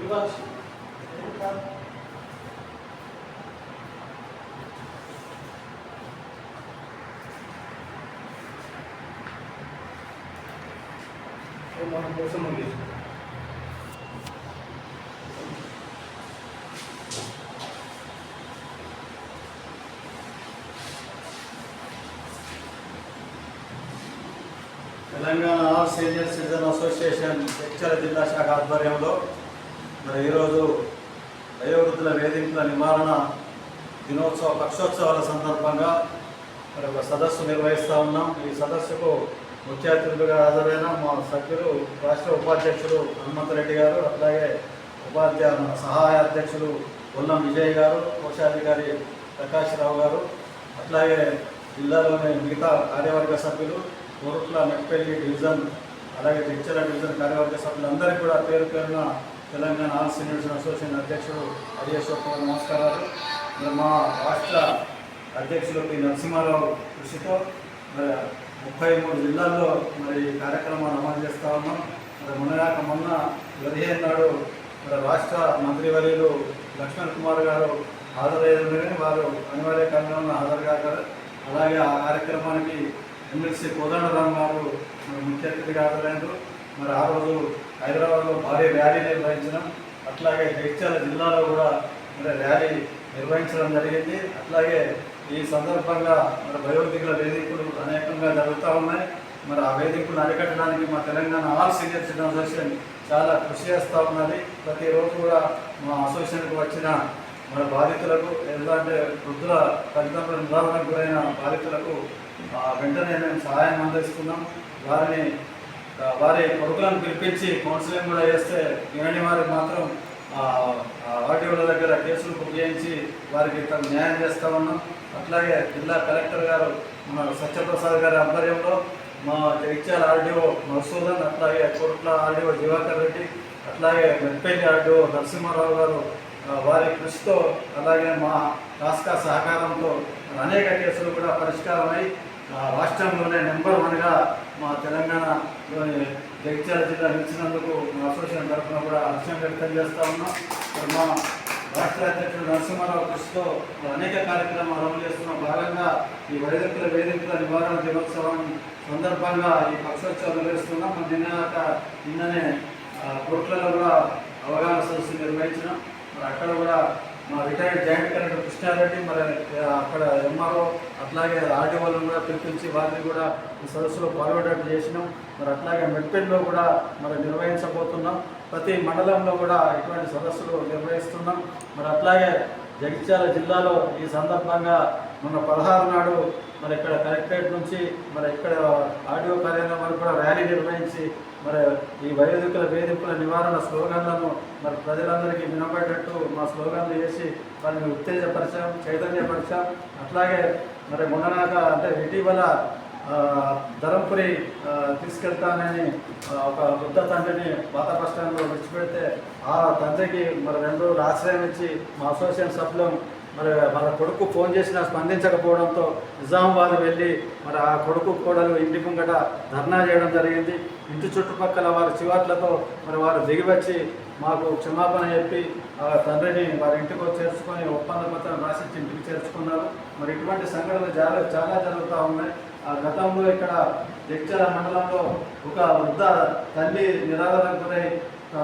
మన కోసం ఉంది. Telangana all senior citizen association Jagtial జిల్లా శాఖ ఆధ్వర్యంలో మరి ఈరోజు వయోవృద్ధుల వేధింపుల నివారణ దినోత్సవ పక్షోత్సవాల సందర్భంగా మరి ఒక సదస్సు నిర్వహిస్తూ ఉన్నాం. ఈ సదస్సుకు ముఖ్య అతిథులుగా హాజరైన మా సభ్యులు రాష్ట్ర ఉపాధ్యక్షులు హనుమంతరెడ్డి గారు, అట్లాగే సహాయ అధ్యక్షులు కొల్లం విజయ్ గారు, కోశాధికారి ప్రకాష్ రావు గారు, అట్లాగే జిల్లాలోని మిగతా కార్యవర్గ సభ్యులు, కోరుట్ల మెట్పల్లి డివిజన్ అలాగే జగిత్యాల డివిజన్ కార్యవర్గ సభ్యులందరికీ కూడా పేరు పేరున తెలంగాణ ఆల్ సీనియర్స్ అసోసియేషన్ అధ్యక్షుడు హరియేశ్వర్ నమస్కారాలు. మరి మా రాష్ట్ర అధ్యక్షులు పి నరసింహారావు కృషితో మరి 33 జిల్లాల్లో మరి కార్యక్రమాన్ని అమలు చేస్తూ ఉన్నాం. మరి మొన్న 15 నాడు మరి రాష్ట్ర మంత్రివర్యులు లక్ష్మణ్ కుమార్ గారు హాజరయ్యారు, కానీ వారు అనివార్య కారణంలో హాజరు కాగలరు. అలాగే ఆ కార్యక్రమానికి ఎమ్మెల్సీ కోదండరామ్ గారు మరి ముఖ్య అతిథిగా హాజరైనారు. మరి ఆ రోజు హైదరాబాద్లో భారీ ర్యాలీ నిర్వహించడం, అట్లాగే జగిత్యాల జిల్లాలో కూడా మరి ర్యాలీ నిర్వహించడం జరిగింది. అట్లాగే ఈ సందర్భంగా మరి వయోధికుల వేదికలు అనేకంగా జరుగుతూ ఉన్నాయి. మరి ఆ వేదికలను అరికట్టడానికి మా Telangana all senior citizen association చాలా కృషి చేస్తూ ఉన్నది. ప్రతిరోజు కూడా మా అసోసియేషన్కి వచ్చిన మన బాధితులకు ఎలాంటి వృద్ధుల తల్లిదండ్రుల నిరాదరణకు గురైన బాధితులకు వెంటనే మేము సహాయం అందిస్తున్నాం. వారి కొడుకులను పిలిపించి కౌన్సిలింగ్ కూడా చేస్తే వినని వారికి మాత్రం ఆర్టీఓల దగ్గర కేసులు బుక్ చేయించి వారికి న్యాయం చేస్తూ ఉన్నాం. అట్లాగే జిల్లా కలెక్టర్ గారు మన సత్యప్రసాద్ గారి ఆధ్వర్యంలో మా జగిత్యాల ఆర్డీఓ మధుసూదన్, అట్లాగే కోరుట్ల ఆర్డీఓ దివాకర్ రెడ్డి, అట్లాగే మెట్పల్లి ఆర్డీఓ నరసింహారావు గారు వారి కృషితో అలాగే మా రాష్ట్ర సహకారంతో అనేక కేసులు కూడా పరిష్కారమై రాష్ట్రంలోనే నెంబర్ 1గా మా తెలంగాణలోని జగిత్యాల జిల్లా నిలిచినందుకు మా అసోసియేషన్ తరఫున కూడా హర్షం వ్యక్తం చేస్తూ ఉన్నాం. మా రాష్ట్ర అధ్యక్షుడు నరసింహారావు కృషితో అనేక కార్యక్రమాలు అమలు చేస్తున్న భాగంగా ఈ వయోధికుల వేధింపుల నివారణ దినోత్సవం సందర్భంగా ఈ పక్షోత్సవం నిర్వహిస్తున్నాం. నిన్ననే కోట్లలో కూడా అవగాహన సదస్సు నిర్వహించినాం. మరి అక్కడ కూడా మా రిటైర్డ్ జాయింట్ కలెక్టర్ కృష్ణారెడ్డి, మరి అక్కడ ఎంఆర్ఓ అట్లాగే ఆర్టీఓలను కూడా పిలిపించి వారిని కూడా ఈ సదస్సులో పాల్గొనేట్టు చేసినాం. మరి అట్లాగే మెట్పల్లిలో కూడా మరి నిర్వహించబోతున్నాం. ప్రతి మండలంలో కూడా ఇటువంటి సదస్సులు నిర్వహిస్తున్నాం. మరి అట్లాగే జగిత్యాల జిల్లాలో ఈ సందర్భంగా మొన్న 16 నాడు మరి ఇక్కడ కలెక్టరేట్ నుంచి మరి ఇక్కడ ఆర్డీఓ కార్యాలయం వరకు కూడా ర్యాలీ నిర్వహించి మరి ఈ వయోధికుల వేధింపుల నివారణ స్లోగన్లను మరి ప్రజలందరికీ వినబడేటట్టు మా స్లోగన్లు చేసి వారిని ఉత్తేజపరిచాం, చైతన్యపరిచాం. అట్లాగే మరి మొన్ననాక అంటే ఇటీవల ధరంపురి తీసుకెళ్తానని ఒక వృద్ధ తండ్రిని పాత బస్ స్టాండ్లో విడిచిపెడితే ఆ తండ్రికి మరి 2 రోజులు ఆశ్రయం ఇచ్చి మా అసోసియేషన్ సభ్యులం మరి వాళ్ళ కొడుకు ఫోన్ చేసినా స్పందించకపోవడంతో నిజామాబాద్ వెళ్ళి మరి ఆ కొడుకు కోడలు ఇంటి ముంగట ధర్నా చేయడం జరిగింది. ఇంటి చుట్టుపక్కల వారి చివాట్లతో మరి వారు దిగివచ్చి మాకు క్షమాపణ చెప్పి ఆ తండ్రిని వారి ఇంటికి చేర్చుకొని ఒప్పంద పత్రం రాసిచ్చి ఇంటికి చేర్చుకున్నారు. మరి ఇటువంటి సంఘటనలు చాలా జరుగుతూ ఉన్నాయి. ఆ గతంలో ఇక్కడ జగిత్యాల మండలంలో ఒక వృద్ధ తల్లి నిరాదరణకు గురై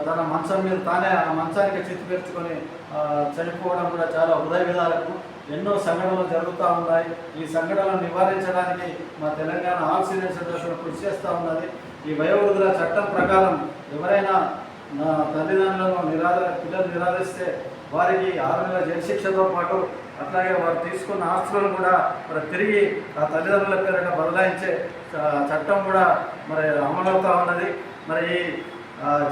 తన మంచం మీద తానే ఆ మంచానికి చిత్తు పెంచుకొని చనిపోవడం కూడా చాలా హృదయ విధాలకు ఎన్నో సంఘటనలు జరుగుతూ ఉన్నాయి. ఈ సంఘటనలను నివారించడానికి మా తెలంగాణ ఆల్ సీనియర్స్ అసోసియేషన్ కృషి చేస్తూ ఉన్నది. ఈ వయోవృద్ధుల చట్టం ప్రకారం ఎవరైనా నా తల్లిదండ్రులను పిల్లలు నిరాదరిస్తే వారికి 6 నెలల జైలు శిక్షతో పాటు అట్లాగే వారు తీసుకున్న ఆస్తులను కూడా మరి తిరిగి ఆ తల్లిదండ్రుల పేరిట బదలాయించే చట్టం కూడా మరి అమలవుతూ ఉన్నది. మరి ఈ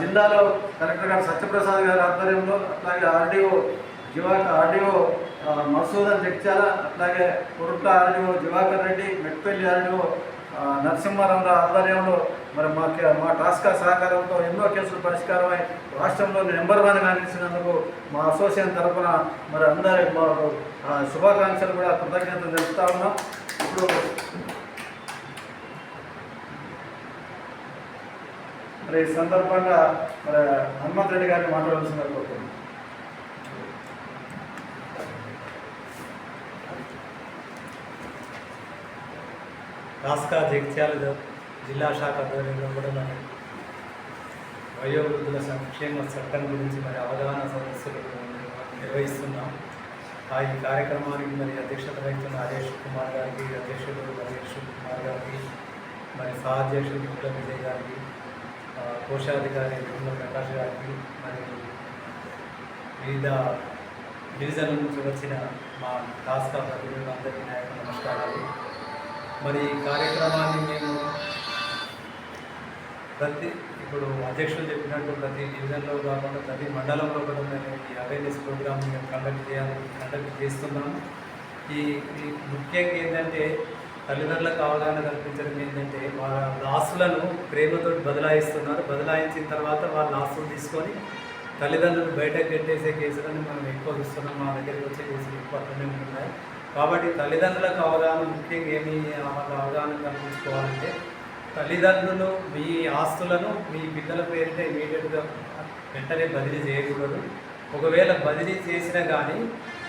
జిల్లాలో కలెక్టర్ గారు సత్యప్రసాద్ గారి ఆధ్వర్యంలో అట్లాగే ఆర్డీఓ మధుసూదన్ జగిత్యాల, అట్లాగే కోరుట్ల ఆర్డీఓ దివాకర్ రెడ్డి, మెట్పల్లి ఆర్డీఓ నరసింహారావు ఆధ్వర్యంలో మరి మా టాస్క్ సహకారంతో ఎన్నో కేసులు పరిష్కారమై రాష్ట్రంలో నెంబర్ 1గా నిలిచినందుకు మా అసోసియేషన్ తరఫున మరి అందరి శుభాకాంక్షలు కూడా కృతజ్ఞతలు తెలుపుతా ఉన్నాం. ఇప్పుడు మరి ఈ సందర్భంగా మరి హనుమంత్ రెడ్డి గారిని మాట్లాడాల్సిన కోరుతున్నాను. రాష్ట్ర జగిత్యాల జిల్లా శాఖ ఆధ్వర్యంలో కూడా మరి వయోవృద్ధుల సంక్షేమ చట్టం గురించి మరి అవగాహన సదస్సులు నిర్వహిస్తున్నాం. ఈ కార్యక్రమానికి మరి అధ్యక్షత వహిస్తున్న హరీష్ కుమార్ గారికి, అధ్యక్షుడు హరీష్ కుమార్ గారికి, మరి సహాధ్యక్షుడు ముట్ల విజయ్ గారికి, కోశాధికారి గుండ్ల ప్రకాష్ గారికి, మరి వివిధ డివిజన్ల నుంచి వచ్చిన మా రాష్ట్ర ప్రతినిధులందరికీ నా యొక్క నమస్కారాలు. మరి ఈ కార్యక్రమాన్ని మేము ఇప్పుడు అధ్యక్షులు చెప్పినట్టు ప్రతి డివిజన్లో కాకుండా ప్రతి మండలంలో కూడా మేము ఈ అవేర్నెస్ ప్రోగ్రామ్ మేము కండక్ట్ చేస్తున్నాము. ఈ ముఖ్యంగా ఏంటంటే తల్లిదండ్రులకు అవగాహన కల్పించడం ఏంటంటే వాళ్ళ ఆస్తులను ప్రేమతో బదలాయిస్తున్నారు. బదలాయించిన తర్వాత వాళ్ళ ఆస్తులు తీసుకొని తల్లిదండ్రులు బయటకు పెట్టేసే కేసులను మనం ఎక్కువ చూస్తున్నాం. మా దగ్గరికి వచ్చే కేసులు ఎక్కువ అట్లనే ఉంటున్నాయి. కాబట్టి తల్లిదండ్రులకు అవగాహన ముఖ్యంగా ఏమి అవగాహన కల్పించుకోవాలంటే తల్లిదండ్రులు మీ ఆస్తులను మీ పిల్లల పేరిట ఇమీడియట్గా వెంటనే బదిలీ చేయకూడదు. ఒకవేళ బదిలీ చేసినా కానీ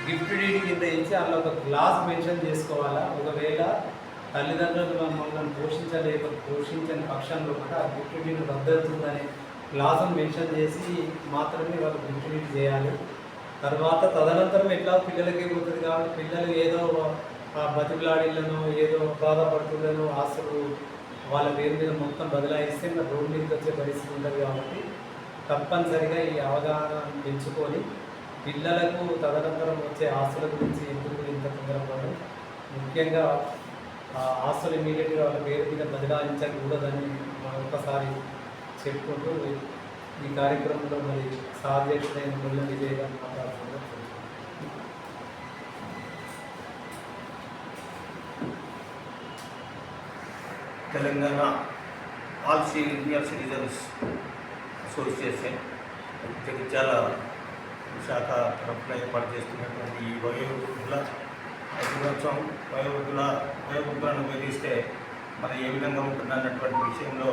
గిఫ్ట్ డీడ్ కింద ఇచ్చి అందులో ఒక క్లాస్ మెన్షన్ చేసుకోవాలా. ఒకవేళ తల్లిదండ్రులు మమ్మల్ని పోషించని పక్షంలో కూడా ఆ గిఫ్ట్ డీడ్ రద్దవుతుందనే క్లాసును మెన్షన్ చేసి మాత్రమే వాళ్ళు గిఫ్ట్ డీడ్ చేయాలి. తర్వాత తదనంతరం ఎట్లా పిల్లలకి పోతుంది కాబట్టి పిల్లలు ఏదో బతికిలాడిళ్ళను ఏదో బాధపడుతుండను ఆస్తులు వాళ్ళ పేరు మీద మొత్తం బదలాయిస్తే మరి రోడ్డు మీదకి వచ్చే పరిస్థితి ఉంటుంది. కాబట్టి తప్పనిసరిగా ఈ అవగాహన పెంచుకొని పిల్లలకు తదనంతరం వచ్చే ఆస్తుల గురించి ఎందుకు ఇంత తొందరపడదు, ముఖ్యంగా ఆస్తులు ఇమీడియట్గా వాళ్ళ పేరు మీద బదలాయించకూడదని మనం ఒకసారి చెప్పుకుంటూ ఈ కార్యక్రమంలో మరి సాధ్యమైన ముళ్ళ విజయ్ గారిని మాట్లాడుతున్నారు. Telangana all senior citizens association Jagtial శాఖ తరఫున ఏర్పాటు చేస్తున్నటువంటి ఈ వయోవృద్ధుల దినోత్సవం వయోవృద్ధులను వేధిస్తే మరి ఏ విధంగా ఉంటుందన్నటువంటి విషయంలో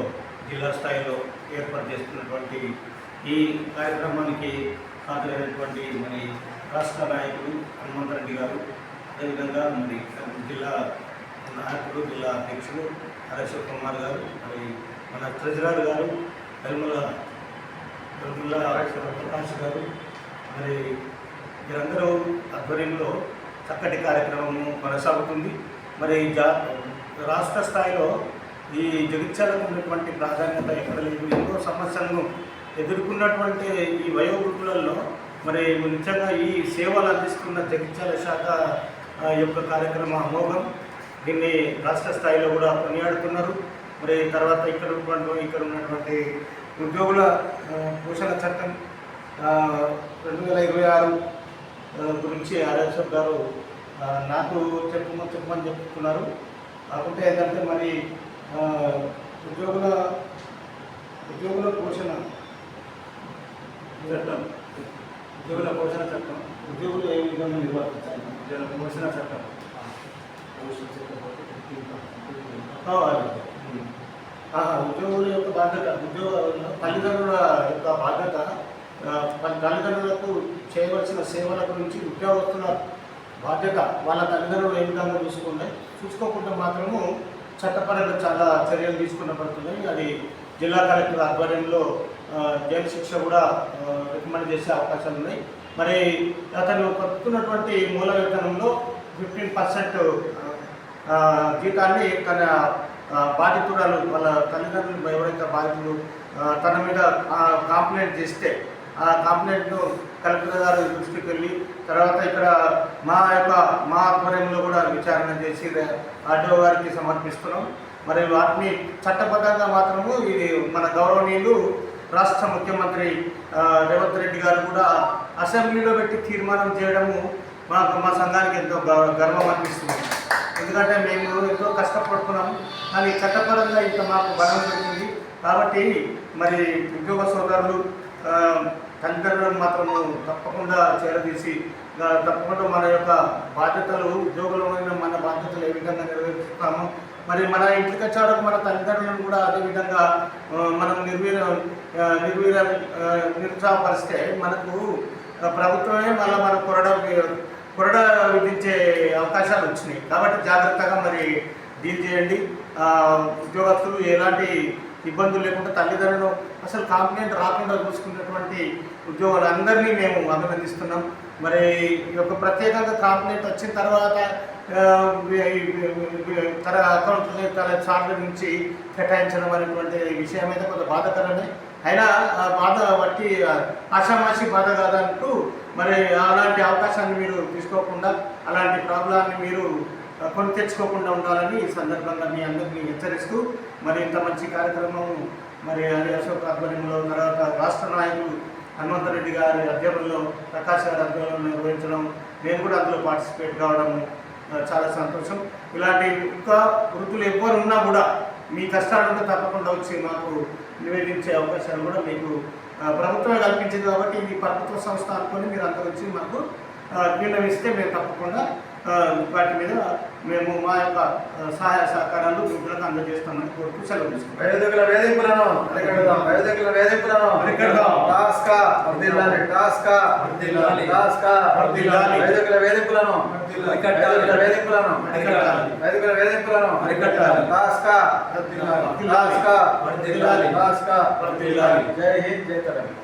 జిల్లా స్థాయిలో ఏర్పాటు చేస్తున్నటువంటి ఈ కార్యక్రమానికి హాజరైనటువంటి మరి రాష్ట్ర నాయకుడు హనుమంత్ రెడ్డి గారు, అదేవిధంగా మరి జిల్లా నాయకుడు జిల్లా అధ్యక్షుడు హరీష్ కుమార్ గారు, మరి మన ట్రెజరర్ గారు వెల్ముల ప్రకాష్ గారు, మరి వీరందరూ ఆధ్వర్యంలో చక్కటి కార్యక్రమం కొనసాగుతుంది. మరి రాష్ట్ర స్థాయిలో ఈ జగిత్యాలకు ఉన్నటువంటి ప్రాధాన్యత ఎక్కడ లేదు. ఎన్నో సమస్యలను ఎదుర్కొన్నటువంటి ఈ వయోవృద్ధులలో మరి నిజంగా ఈ సేవలు అందిస్తున్న జగిత్యాల శాఖ యొక్క కార్యక్రమ అమోఘం. దీన్ని రాష్ట్ర స్థాయిలో కూడా కొనియాడుతున్నారు. మరి తర్వాత ఇక్కడ ఉన్నటువంటి ఉద్యోగుల పోషణ చట్టం 2026 గురించి ఆర్ఎస్ఎఫ్ గారు నాకు చెప్పమని చెప్తున్నారు. కాకుంటే ఏంటంటే మరి ఉద్యోగుల పోషణ చట్టం ఉద్యోగులు ఏ విధంగా నిర్వర్తించాలి, ఉద్యోగుల పోషణ చట్టం ఉద్యోగుల యొక్క బాధ్యత, తల్లిదండ్రుల యొక్క బాధ్యత, తల్లిదండ్రులకు చేయవలసిన సేవల గురించి ఉద్యోగస్తుల బాధ్యత వాళ్ళ తల్లిదండ్రులు ఏ విధంగా చూసుకోకుండా మాత్రము చట్టపరంగా చాలా చర్యలు తీసుకున్నపడుతున్నాయి. అది జిల్లా కలెక్టర్ ఆధ్వర్యంలో జైలు శిక్ష కూడా రికమెండ్ చేసే అవకాశాలు ఉన్నాయి. మరి అతను పట్టుకున్నటువంటి మూల వేతనంలో 15% జీతాన్ని తన బాధితురాలు వాళ్ళ తల్లిదండ్రులు ఎవరైతే బాధితులు తన మీద కంప్లైంట్ చేస్తే ఆ కంప్లైంట్ను కలెక్టర్ గారు దృష్టికి వెళ్ళి తర్వాత ఇక్కడ మా ఆధ్వర్యంలో కూడా విచారణ చేసి ఆర్డీఓ గారికి సమర్పిస్తున్నాం. మరి వాటిని చట్టబద్ధంగా మాత్రము ఇది మన గౌరవనీయులు రాష్ట్ర ముఖ్యమంత్రి రేవంత్ రెడ్డి గారు కూడా అసెంబ్లీలో పెట్టి తీర్మానం చేయడము మా సంఘానికి ఎంతో గర్వం అనిపిస్తుంది. ఎందుకంటే మేము ఎంతో కష్టపడుతున్నాము, కానీ చట్టపరంగా ఇంత మాకు బలం దొరికింది. కాబట్టి మరి ఉద్యోగ సోదరులు తల్లిదండ్రులను మాత్రము తప్పకుండా చేరదీసి తప్పకుండా మన యొక్క బాధ్యతలు ఉద్యోగులమైన మన బాధ్యతలు ఏ విధంగా నెరవేరుస్తామో మరి మన ఇంటికి వచ్చే వరకు మన తల్లిదండ్రులను కూడా అదేవిధంగా మనం నిరుత్సాహపరిస్తే మనకు ప్రభుత్వమే మళ్ళీ మన కొరడ విధించే అవకాశాలు వచ్చినాయి. కాబట్టి జాగ్రత్తగా మరి డీల్ చేయండి. ఉద్యోగస్తులు ఎలాంటి ఇబ్బందులు లేకుండా తల్లిదండ్రులు అసలు కాంప్లైంట్ రాకుండా చూసుకున్నటువంటి ఉద్యోగులందరినీ మేము అభినందిస్తున్నాం. మరి ఈ యొక్క ప్రత్యేకంగా కాంప్లైంట్ వచ్చిన తర్వాత తన అకౌంట్ తన చార్ట్ల నుంచి కేటాయించడం అనేటువంటి విషయం అయితే కొంత బాధాకరమే. అయినా బాధ బట్టి ఆషామాషి బాధ కాదంటూ మరి అలాంటి అవకాశాన్ని మీరు తీసుకోకుండా అలాంటి ప్రాబ్లాన్ని మీరు కొని తెచ్చుకోకుండా ఉండాలని ఈ సందర్భంగా మీ అందరినీ హెచ్చరిస్తూ మరి ఇంత మంచి కార్యక్రమం మరి అశోక్ ఆధ్వర్యంలో తర్వాత రాష్ట్ర నాయకులు హనుమంతరెడ్డి గారి అధ్యయనంలో ప్రకాష్ గారి అధ్యయనంలో నిర్వహించడం, నేను కూడా అందులో పార్టిసిపేట్ కావడం చాలా సంతోషం. ఇలాంటి ఇంకా వృత్తులు ఎవరు ఉన్నా కూడా మీ కష్టాలను తప్పకుండా వచ్చి మాకు నివేదించే అవకాశాలు కూడా మీకు ప్రభుత్వమే కల్పించింది. కాబట్టి ఇది ప్రభుత్వ సంస్థ అనుకొని మీరు అంత వచ్చి మాకు నిర్ణయిస్తే మేము తప్పకుండా వాటి మీద మేము మా యొక్క సహాయ సహకారాలు వృద్ధులకు అందజేస్తామని కోరుతూ సెలవు తీసుకుంటాం. వేదికల వేధింపులను అరికడదాం. వేదికల వేధింపులను అరికడదాం. టాస్కా వర్ధిల్లాలి. టాస్కా వర్ధిల్లాలి. టాస్కా వర్ధిల్లాలి. వేదికల వేధింపులను అరికట్టాలి. వేదికల వేధింపులను అరికట్టాలి. వేదికల వేధింపులను అరికట్టాలి. టాస్కా వర్ధిల్లాలి. టాస్కా వర్ధిల్లాలి. టాస్కా వర్ధిల్లాలి. జై హింద్, జై తెలంగాణ.